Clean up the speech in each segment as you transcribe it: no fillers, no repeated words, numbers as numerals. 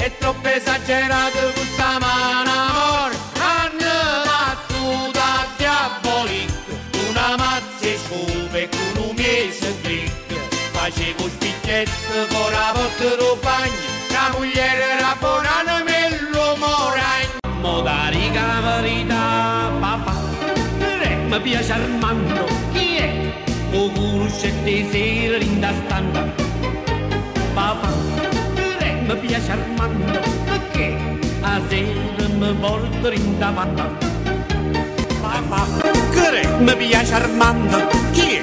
è troppo esagerato questa mano amore, hanno battuta diabolica, una mazza e sciupe con un mese dritta, facevo spicchietto con la porta del bagno, la moglie era buona me lo moragno. Mo da riga verità, papà, mi piace Armando, chi è? O conoscete sera in da standa, papà, mi piace Armando, perché a sera mi porto in da banda. Papà, mi piace Armando, chi è?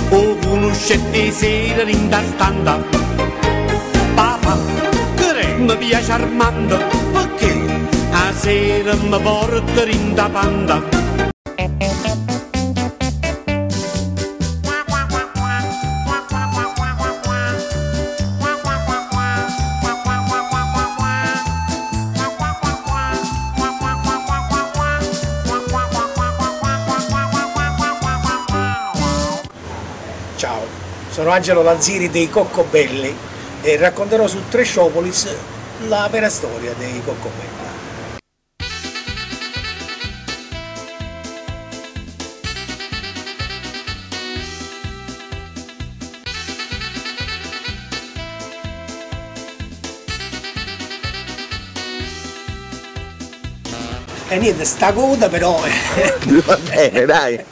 O conoscete sera in da standa, papà, mi piace Armando, perché a sera mi porto in da banda. Ciao, sono Angelo Lanzini dei Coccobelli e racconterò su Tresciopolis la vera storia dei Coccobelli. E niente, sta coda però Va bene, dai.